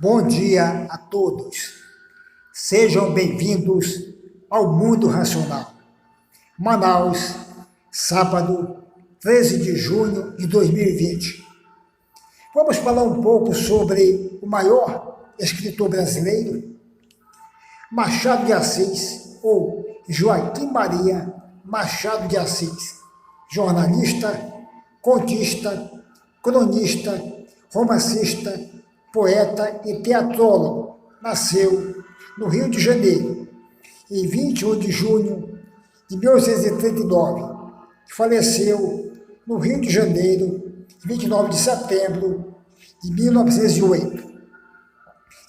Bom dia a todos. Sejam bem-vindos ao Mundo Racional. Manaus, sábado, 13 de junho de 2020. Vamos falar um pouco sobre o maior escritor brasileiro, Machado de Assis, ou Joaquim Maria Machado de Assis, jornalista, contista, cronista, romancista, poeta e teatrólogo. Nasceu no Rio de Janeiro, em 21 de junho de 1839. Faleceu no Rio de Janeiro, 29 de setembro de 1908.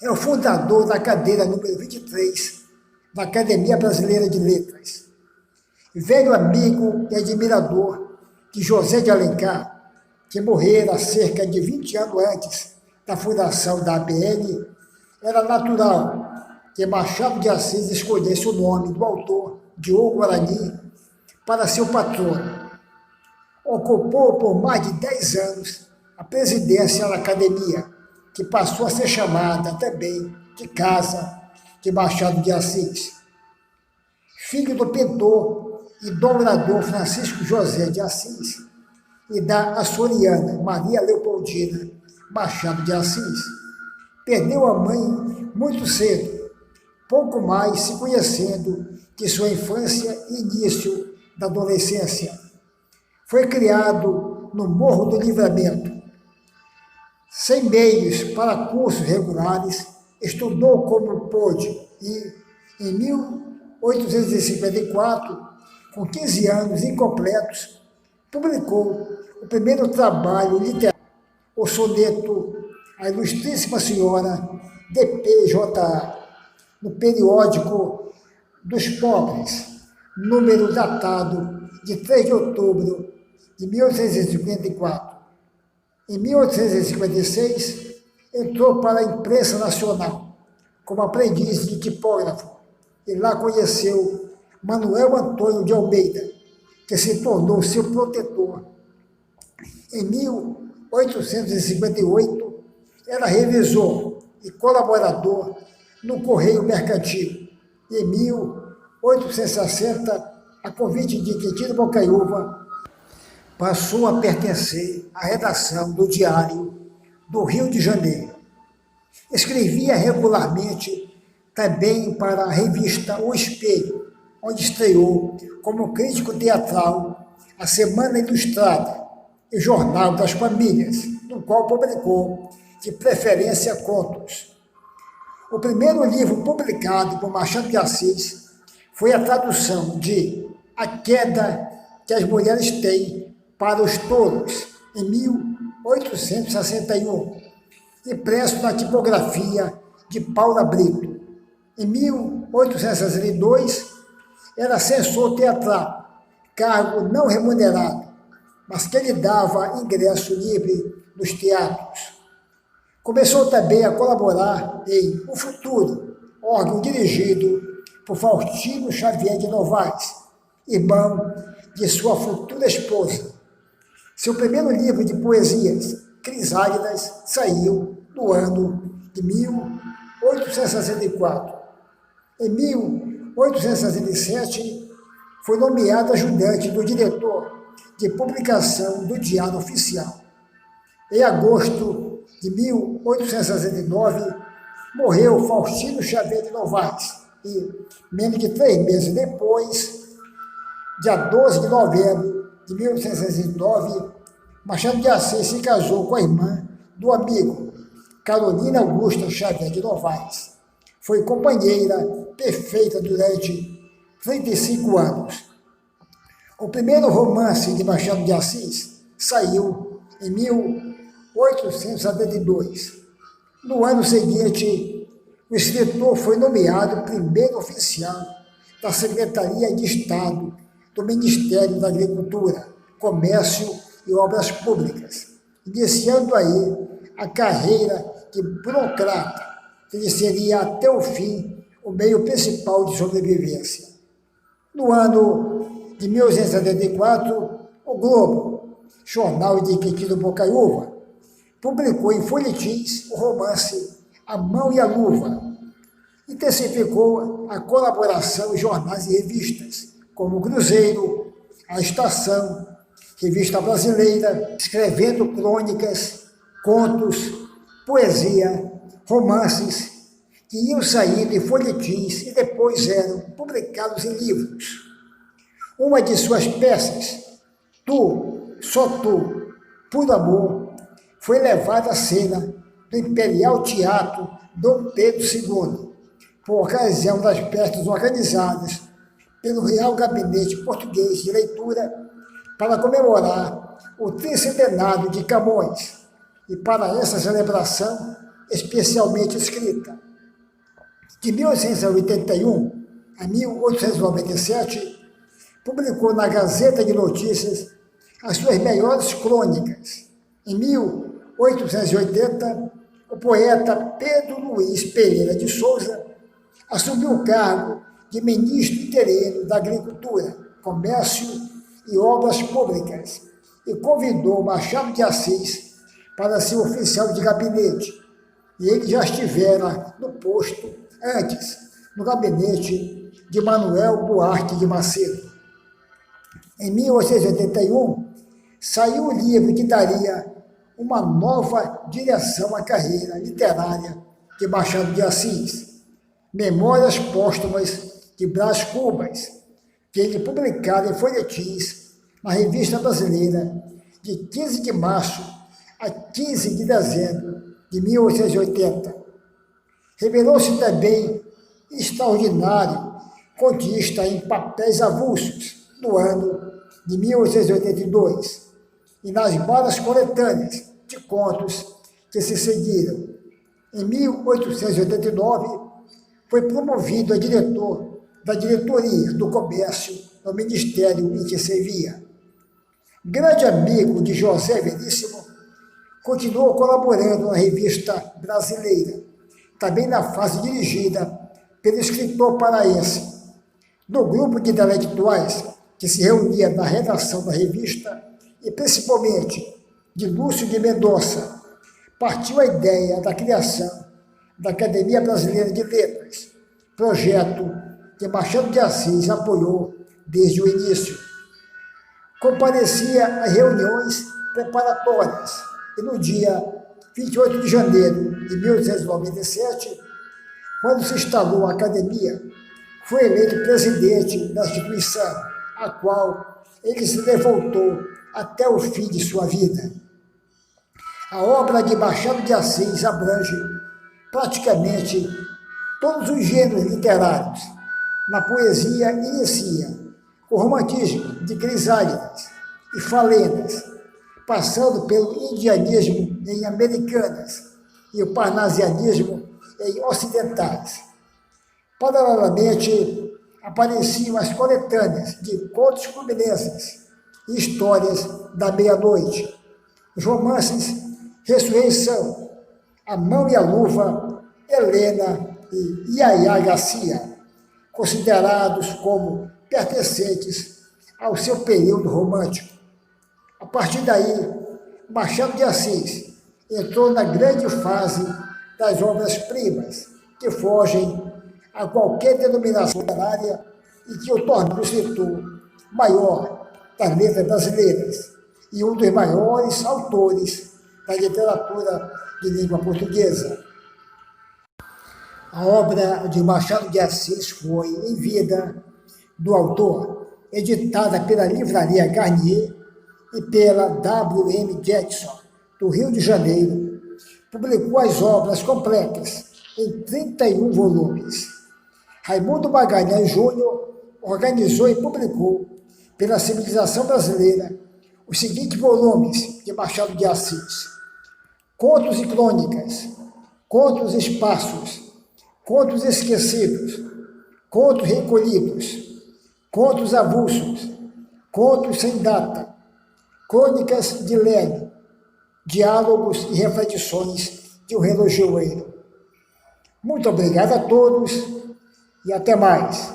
É o fundador da cadeira número 23 da Academia Brasileira de Letras. Velho amigo e admirador de José de Alencar, que morrera cerca de 20 anos antes da fundação da ABL, era natural que Machado de Assis escolhesse o nome do autor, Diogo Guarani, para seu patrono. Ocupou por mais de 10 anos a presidência da academia, que passou a ser chamada também de Casa de Machado de Assis. Filho do pintor e dobrador Francisco José de Assis e da açoriana Maria Leopoldina Machado de Assis, perdeu a mãe muito cedo, pouco mais se conhecendo de sua infância e início da adolescência. Foi criado no Morro do Livramento. Sem meios para cursos regulares, estudou como pôde e, em 1854, com 15 anos incompletos, publicou o primeiro trabalho literário, o soneto A Ilustríssima Senhora D.P.J.A., no periódico dos Pobres, número datado de 3 de outubro de 1854. Em 1856, entrou para a imprensa nacional como aprendiz de tipógrafo e lá conheceu Manuel Antônio de Almeida, que se tornou seu protetor. Em 1858, era revisor e colaborador no Correio Mercantil. Em 1860, a convite de Quintino Bocaiúva, passou a pertencer à redação do Diário do Rio de Janeiro. Escrevia regularmente também para a revista O Espelho, onde estreou como crítico teatral a Semana Ilustrada e Jornal das Famílias, no qual publicou, de preferência, contos. O primeiro livro publicado por Machado de Assis foi a tradução de A Queda que as Mulheres Têm para os Touros, em 1861, impresso na tipografia de Paula Brito. Em 1862, era censor teatral, cargo não remunerado, mas que lhe dava ingresso livre nos teatros. Começou também a colaborar em O Futuro, órgão dirigido por Faustino Xavier de Novaes, irmão de sua futura esposa. Seu primeiro livro de poesias, Crisálidas, saiu no ano de 1864. Em 1867, foi nomeado ajudante do diretor de publicação do Diário Oficial. Em agosto de 1869, morreu Faustino Xavier de Novaes e, menos de 3 meses depois, dia 12 de novembro de 1809, Machado de Assis se casou com a irmã do amigo, Carolina Augusta Xavier de Novaes. Foi companheira perfeita durante 35 anos. O primeiro romance de Machado de Assis saiu em 1872. No ano seguinte, o escritor foi nomeado primeiro oficial da Secretaria de Estado do Ministério da Agricultura, Comércio e Obras Públicas, iniciando aí a carreira de burocrata, que lhe seria até o fim o meio principal de sobrevivência. No ano de 1874, o Globo, jornal de Quintino Bocaiúva, publicou em folhetins o romance A Mão e a Luva. Intensificou a colaboração em jornais e revistas, como o Cruzeiro, a Estação, Revista Brasileira, escrevendo crônicas, contos, poesia, romances, que iam saindo em folhetins e depois eram publicados em livros. Uma de suas peças, Tu, Só Tu, Por Amor, foi levada à cena do Imperial Teatro Dom Pedro II, por ocasião das festas organizadas pelo Real Gabinete Português de Leitura para comemorar o tricentenário de Camões, e para essa celebração especialmente escrita. De 1881 a 1897, publicou na Gazeta de Notícias as suas melhores crônicas. Em 1880, o poeta Pedro Luiz Pereira de Souza assumiu o cargo de ministro interino da Agricultura, Comércio e Obras Públicas e convidou Machado de Assis para ser oficial de gabinete. E ele já estivera no posto antes, no gabinete de Manuel Buarque de Macedo. Em 1881, saiu o livro que daria uma nova direção à carreira literária de Machado de Assis, Memórias Póstumas de Brás Cubas, que ele publicara em folhetins na Revista Brasileira de 15 de março a 15 de dezembro de 1880. Revelou-se também extraordinário contista em papéis avulsos no ano de 1882 e nas várias coletâneas de contos que se seguiram. Em 1889, foi promovido a diretor da diretoria do comércio no ministério em que servia. Grande amigo de José Veríssimo, continuou colaborando na Revista Brasileira, também na fase dirigida pelo escritor paraense. Do grupo de intelectuais que se reunia na redação da revista, e principalmente de Lúcio de Mendonça, partiu a ideia da criação da Academia Brasileira de Letras, projeto que Machado de Assis apoiou desde o início. Comparecia a reuniões preparatórias e no dia 28 de janeiro de 1897, quando se instalou a academia, foi eleito presidente da instituição, a qual ele se devotou até o fim de sua vida. A obra de Machado de Assis abrange praticamente todos os gêneros literários. Na poesia inicia o romantismo de Crisálidas e Falendas, passando pelo indianismo em Americanas e o parnasianismo em ocidentais. Paralelamente, apareciam as coletâneas de contos fluminenses e histórias da meia-noite, os romances Ressurreição, A Mão e a Luva, Helena e Iaiá Garcia, considerados como pertencentes ao seu período romântico. A partir daí, Machado de Assis entrou na grande fase das obras-primas, que fogem a qualquer denominação literária e que o torna o escritor maior das letras brasileiras e um dos maiores autores da literatura de língua portuguesa. A obra de Machado de Assis foi, em vida do autor, editada pela Livraria Garnier e pela W.M. Jackson, do Rio de Janeiro. Publicou as obras completas em 31 volumes. Raimundo Magalhães Júnior organizou e publicou pela Civilização Brasileira os seguintes volumes de Machado de Assis: Contos e Crônicas, Contos Esparsos, Contos Esquecidos, Contos Recolhidos, Contos Avulsos, Contos Sem Data, Crônicas de Leme, Diálogos e Reflexões de um Relojoeiro. Muito obrigado a todos e até mais.